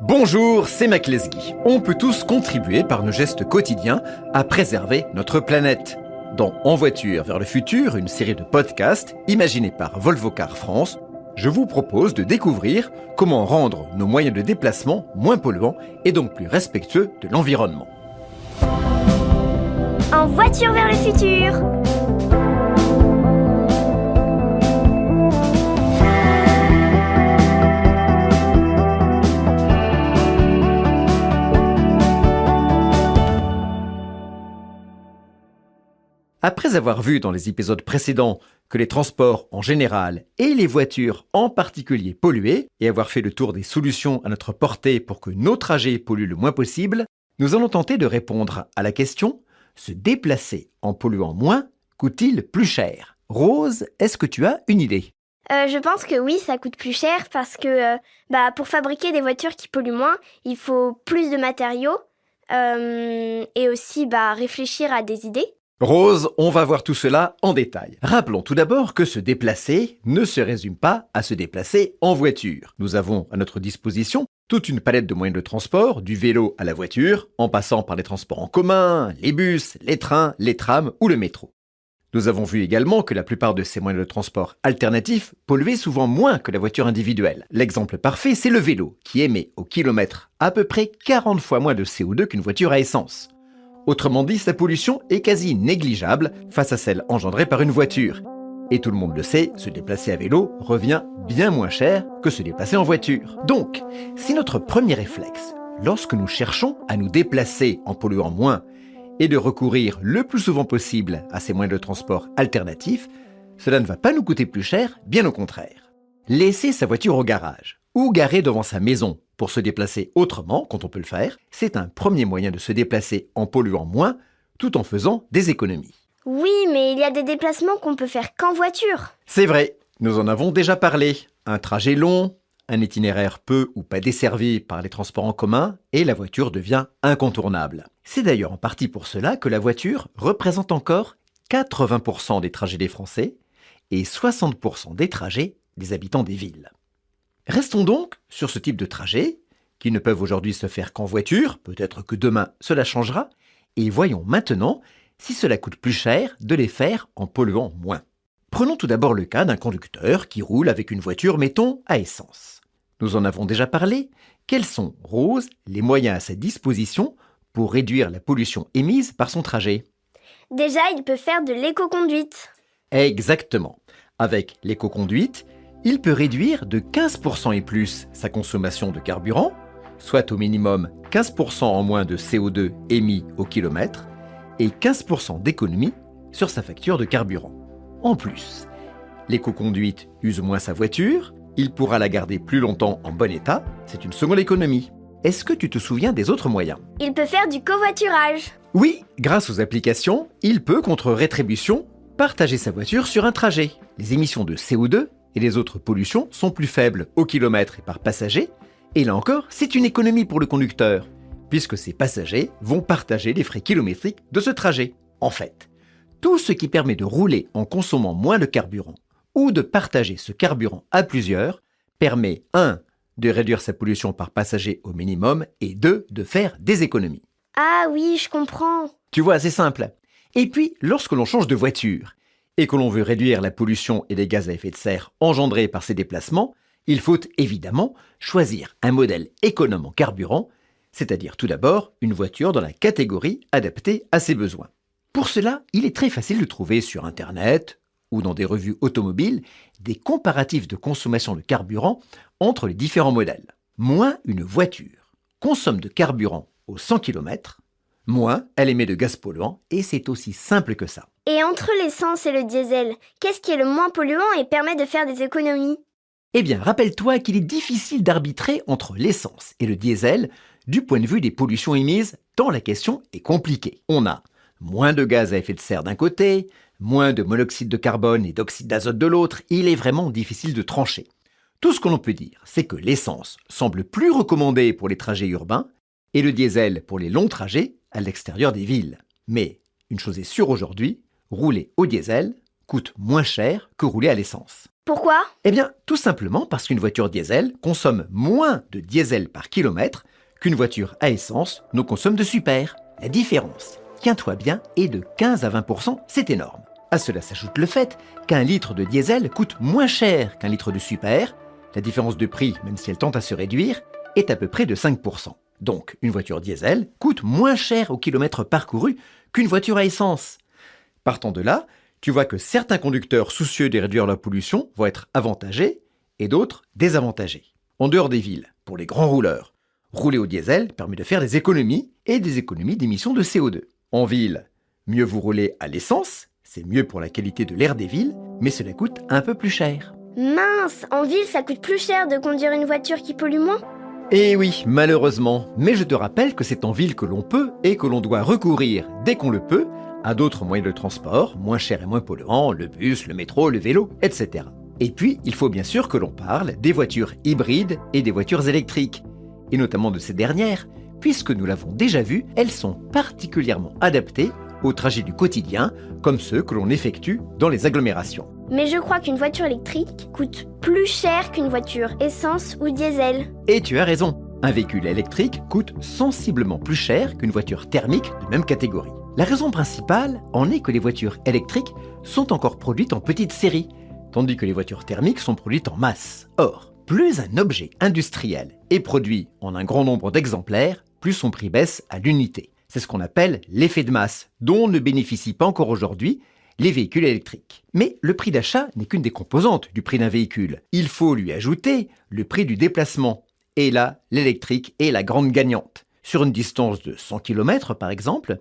Bonjour, c'est Mac Lesguy. On peut tous contribuer par nos gestes quotidiens à préserver notre planète. Dans En voiture vers le futur, une série de podcasts imaginée par Volvo Cars France, je vous propose de découvrir comment rendre nos moyens de déplacement moins polluants et donc plus respectueux de l'environnement. En voiture vers le futur. Après avoir vu dans les épisodes précédents que les transports en général et les voitures en particulier polluaient, et avoir fait le tour des solutions à notre portée pour que nos trajets polluent le moins possible, nous allons tenter de répondre à la question « Se déplacer en polluant moins coûte-t-il plus cher ?» Rose, est-ce que tu as une idée ? Je pense que oui, ça coûte plus cher parce que pour fabriquer des voitures qui polluent moins, il faut plus de matériaux et aussi réfléchir à des idées. Rose, on va voir tout cela en détail. Rappelons tout d'abord que se déplacer ne se résume pas à se déplacer en voiture. Nous avons à notre disposition toute une palette de moyens de transport, du vélo à la voiture, en passant par les transports en commun, les bus, les trains, les trams ou le métro. Nous avons vu également que la plupart de ces moyens de transport alternatifs polluaient souvent moins que la voiture individuelle. L'exemple parfait, c'est le vélo, qui émet au kilomètre à peu près 40 fois moins de CO2 qu'une voiture à essence. Autrement dit, sa pollution est quasi négligeable face à celle engendrée par une voiture. Et tout le monde le sait, se déplacer à vélo revient bien moins cher que se déplacer en voiture. Donc, si notre premier réflexe, lorsque nous cherchons à nous déplacer en polluant moins, est de recourir le plus souvent possible à ces moyens de transport alternatifs, cela ne va pas nous coûter plus cher, bien au contraire. Laisser sa voiture au garage ou garer devant sa maison pour se déplacer autrement, quand on peut le faire, c'est un premier moyen de se déplacer en polluant moins, tout en faisant des économies. Oui, mais il y a des déplacements qu'on peut faire qu'en voiture. C'est vrai, nous en avons déjà parlé. Un trajet long, un itinéraire peu ou pas desservi par les transports en commun, et la voiture devient incontournable. C'est d'ailleurs en partie pour cela que la voiture représente encore 80% des trajets des Français et 60% des trajets des habitants des villes. Restons donc sur ce type de trajets, qui ne peuvent aujourd'hui se faire qu'en voiture, peut-être que demain cela changera, et voyons maintenant si cela coûte plus cher de les faire en polluant moins. Prenons tout d'abord le cas d'un conducteur qui roule avec une voiture, mettons, à essence. Nous en avons déjà parlé. Quels sont, Rose, les moyens à sa disposition pour réduire la pollution émise par son trajet ? Déjà, il peut faire de l'éco-conduite. Exactement. Avec l'éco-conduite, il peut réduire de 15% et plus sa consommation de carburant, soit au minimum 15% en moins de CO2 émis au kilomètre et 15% d'économie sur sa facture de carburant. En plus, l'éco-conduite use moins sa voiture, il pourra la garder plus longtemps en bon état, c'est une seconde économie. Est-ce que tu te souviens des autres moyens ? Il peut faire du covoiturage. Oui, grâce aux applications, il peut, contre rétribution, partager sa voiture sur un trajet. Les émissions de CO2 et les autres pollutions sont plus faibles au kilomètre et par passager, et là encore, c'est une économie pour le conducteur, puisque ces passagers vont partager les frais kilométriques de ce trajet. En fait, tout ce qui permet de rouler en consommant moins de carburant, ou de partager ce carburant à plusieurs, permet 1. De réduire sa pollution par passager au minimum, et 2. De faire des économies. Ah oui, je comprends. Tu vois, c'est simple. Et puis, lorsque l'on change de voiture, et que l'on veut réduire la pollution et les gaz à effet de serre engendrés par ces déplacements, il faut évidemment choisir un modèle économe en carburant, c'est-à-dire tout d'abord une voiture dans la catégorie adaptée à ses besoins. Pour cela, il est très facile de trouver sur Internet ou dans des revues automobiles des comparatifs de consommation de carburant entre les différents modèles. Moins une voiture consomme de carburant aux 100 km, moins elle émet de gaz polluants, et c'est aussi simple que ça. Et entre l'essence et le diesel, qu'est-ce qui est le moins polluant et permet de faire des économies ? Eh bien, rappelle-toi qu'il est difficile d'arbitrer entre l'essence et le diesel du point de vue des pollutions émises, tant la question est compliquée. On a moins de gaz à effet de serre d'un côté, moins de monoxyde de carbone et d'oxyde d'azote de l'autre, il est vraiment difficile de trancher. Tout ce que l'on peut dire, c'est que l'essence semble plus recommandée pour les trajets urbains et le diesel pour les longs trajets à l'extérieur des villes. Mais une chose est sûre aujourd'hui, rouler au diesel coûte moins cher que rouler à l'essence. Pourquoi? Eh bien, tout simplement parce qu'une voiture diesel consomme moins de diesel par kilomètre qu'une voiture à essence ne consomme de super. La différence, tiens-toi bien, est de 15 à 20%, c'est énorme. À cela s'ajoute le fait qu'un litre de diesel coûte moins cher qu'un litre de super. La différence de prix, même si elle tend à se réduire, est à peu près de 5%. Donc, une voiture diesel coûte moins cher au kilomètre parcouru qu'une voiture à essence. Partant de là, tu vois que certains conducteurs soucieux de réduire leur pollution vont être avantagés et d'autres désavantagés. En dehors des villes, pour les grands rouleurs, rouler au diesel permet de faire des économies et des économies d'émissions de CO2. En ville, mieux vous roulez à l'essence, c'est mieux pour la qualité de l'air des villes, mais cela coûte un peu plus cher. Mince, en ville, ça coûte plus cher de conduire une voiture qui pollue moins? Eh oui, malheureusement, mais je te rappelle que c'est en ville que l'on peut et que l'on doit recourir, dès qu'on le peut, à d'autres moyens de transport, moins chers et moins polluants, le bus, le métro, le vélo, etc. Et puis, il faut bien sûr que l'on parle des voitures hybrides et des voitures électriques, et notamment de ces dernières, puisque nous l'avons déjà vu, elles sont particulièrement adaptées aux trajets du quotidien, comme ceux que l'on effectue dans les agglomérations. Mais je crois qu'une voiture électrique coûte plus cher qu'une voiture essence ou diesel. Et tu as raison, un véhicule électrique coûte sensiblement plus cher qu'une voiture thermique de même catégorie. La raison principale en est que les voitures électriques sont encore produites en petite série, tandis que les voitures thermiques sont produites en masse. Or, plus un objet industriel est produit en un grand nombre d'exemplaires, plus son prix baisse à l'unité. C'est ce qu'on appelle l'effet de masse, dont ne bénéficient pas encore aujourd'hui les véhicules électriques. Mais le prix d'achat n'est qu'une des composantes du prix d'un véhicule. Il faut lui ajouter le prix du déplacement. Et là, l'électrique est la grande gagnante. Sur une distance de 100 km par exemple,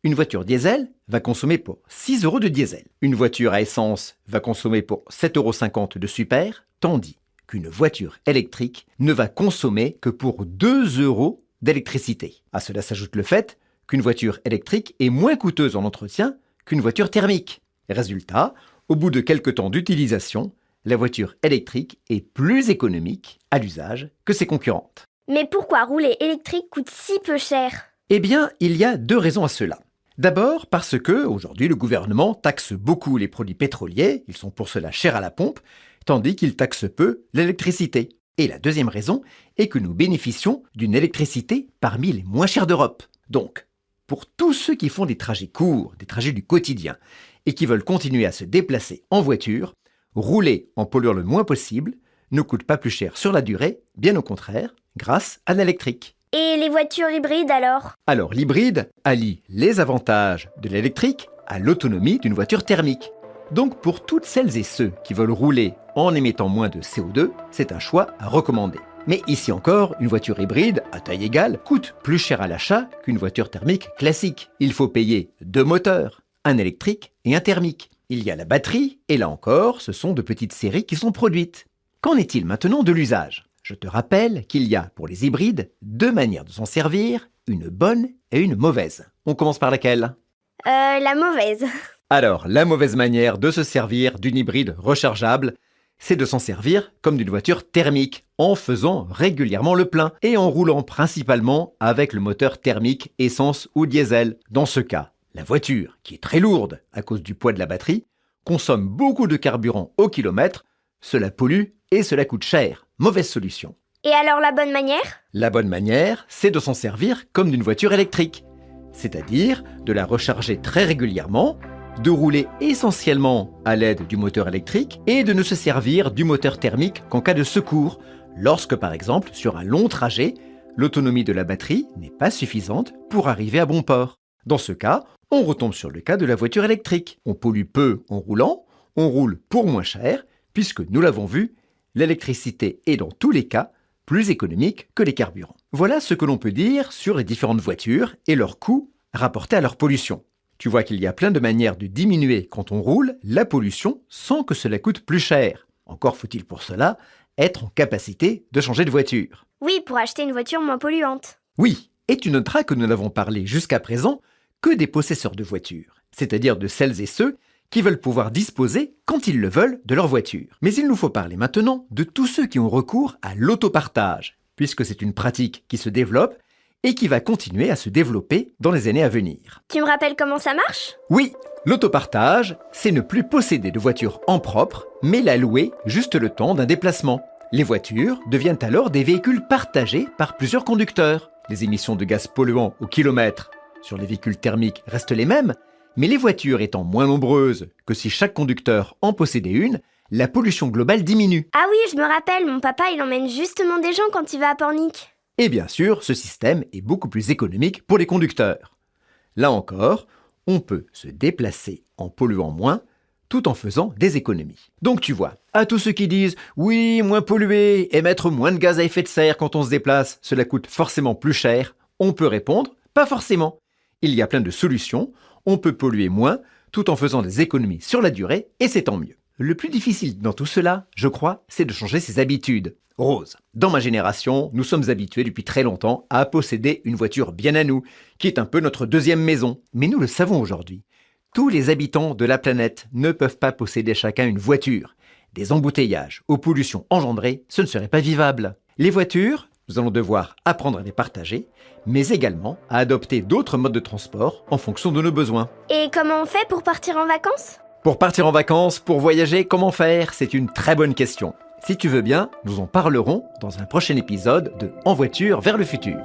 une voiture diesel va consommer pour 6 € de diesel. Une voiture à essence va consommer pour 7,50 € de super, tandis qu'une voiture électrique ne va consommer que pour 2 € d'électricité. À cela s'ajoute le fait qu'une voiture électrique est moins coûteuse en entretien qu'une voiture thermique. Résultat, au bout de quelques temps d'utilisation, la voiture électrique est plus économique à l'usage que ses concurrentes. Mais pourquoi rouler électrique coûte si peu cher? Eh bien, il y a 2 raisons à cela. D'abord parce que, aujourd'hui, le gouvernement taxe beaucoup les produits pétroliers, ils sont pour cela chers à la pompe, tandis qu'il taxe peu l'électricité. Et la deuxième raison est que nous bénéficions d'une électricité parmi les moins chères d'Europe. Donc, pour tous ceux qui font des trajets courts, des trajets du quotidien, et qui veulent continuer à se déplacer en voiture, rouler en polluant le moins possible ne coûte pas plus cher sur la durée, bien au contraire, grâce à l'électrique. Et les voitures hybrides alors? Alors l'hybride allie les avantages de l'électrique à l'autonomie d'une voiture thermique. Donc pour toutes celles et ceux qui veulent rouler en émettant moins de CO2, c'est un choix à recommander. Mais ici encore, une voiture hybride, à taille égale, coûte plus cher à l'achat qu'une voiture thermique classique. Il faut payer 2 moteurs, un électrique et un thermique. Il y a la batterie, et là encore, ce sont de petites séries qui sont produites. Qu'en est-il maintenant de l'usage? Je te rappelle qu'il y a pour les hybrides 2 manières de s'en servir, une bonne et une mauvaise. On commence par laquelle? La mauvaise. Alors, la mauvaise manière de se servir d'une hybride rechargeable, c'est de s'en servir comme d'une voiture thermique, en faisant régulièrement le plein et en roulant principalement avec le moteur thermique essence ou diesel. Dans ce cas, la voiture, qui est très lourde à cause du poids de la batterie, consomme beaucoup de carburant au kilomètre, cela pollue et cela coûte cher. Mauvaise solution. Et alors la bonne manière? La bonne manière, c'est de s'en servir comme d'une voiture électrique, c'est-à-dire de la recharger très régulièrement, de rouler essentiellement à l'aide du moteur électrique et de ne se servir du moteur thermique qu'en cas de secours, lorsque par exemple, sur un long trajet, l'autonomie de la batterie n'est pas suffisante pour arriver à bon port. Dans ce cas, on retombe sur le cas de la voiture électrique. On pollue peu en roulant, on roule pour moins cher, puisque nous l'avons vu, l'électricité est dans tous les cas plus économique que les carburants. Voilà ce que l'on peut dire sur les différentes voitures et leurs coûts rapportés à leur pollution. Tu vois qu'il y a plein de manières de diminuer quand on roule la pollution sans que cela coûte plus cher. Encore faut-il pour cela être en capacité de changer de voiture. Oui, pour acheter une voiture moins polluante. Oui, et tu noteras que nous n'avons parlé jusqu'à présent que des possesseurs de voitures, c'est-à-dire de celles et ceux qui veulent pouvoir disposer, quand ils le veulent, de leur voiture. Mais il nous faut parler maintenant de tous ceux qui ont recours à l'autopartage, puisque c'est une pratique qui se développe et qui va continuer à se développer dans les années à venir. Tu me rappelles comment ça marche? Oui, l'autopartage, c'est ne plus posséder de voiture en propre, mais la louer juste le temps d'un déplacement. Les voitures deviennent alors des véhicules partagés par plusieurs conducteurs. Les émissions de gaz polluants au kilomètre sur les véhicules thermiques restent les mêmes, mais les voitures étant moins nombreuses que si chaque conducteur en possédait une, la pollution globale diminue. Ah oui, je me rappelle, mon papa il emmène justement des gens quand il va à Pornic. Et bien sûr, ce système est beaucoup plus économique pour les conducteurs. Là encore, on peut se déplacer en polluant moins, tout en faisant des économies. Donc tu vois, à tous ceux qui disent « Oui, moins polluer, émettre moins de gaz à effet de serre quand on se déplace, cela coûte forcément plus cher », on peut répondre « Pas forcément ». Il y a plein de solutions, on peut polluer moins, tout en faisant des économies sur la durée, et c'est tant mieux. Le plus difficile dans tout cela, je crois, c'est de changer ses habitudes. Rose, dans ma génération, nous sommes habitués depuis très longtemps à posséder une voiture bien à nous, qui est un peu notre deuxième maison. Mais nous le savons aujourd'hui. Tous les habitants de la planète ne peuvent pas posséder chacun une voiture. Des embouteillages aux pollutions engendrées, ce ne serait pas vivable. Les voitures, nous allons devoir apprendre à les partager, mais également à adopter d'autres modes de transport en fonction de nos besoins. Et comment on fait pour partir en vacances? Pour partir en vacances, pour voyager, comment faire? C'est une très bonne question. Si tu veux bien, nous en parlerons dans un prochain épisode de En voiture vers le futur.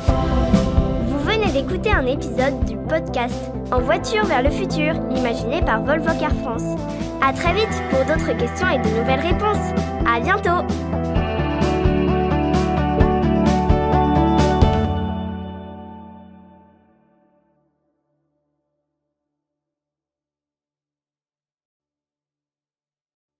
Vous venez d'écouter un épisode du podcast En voiture vers le futur, imaginé par Volvo Car France. À très vite pour d'autres questions et de nouvelles réponses. À bientôt!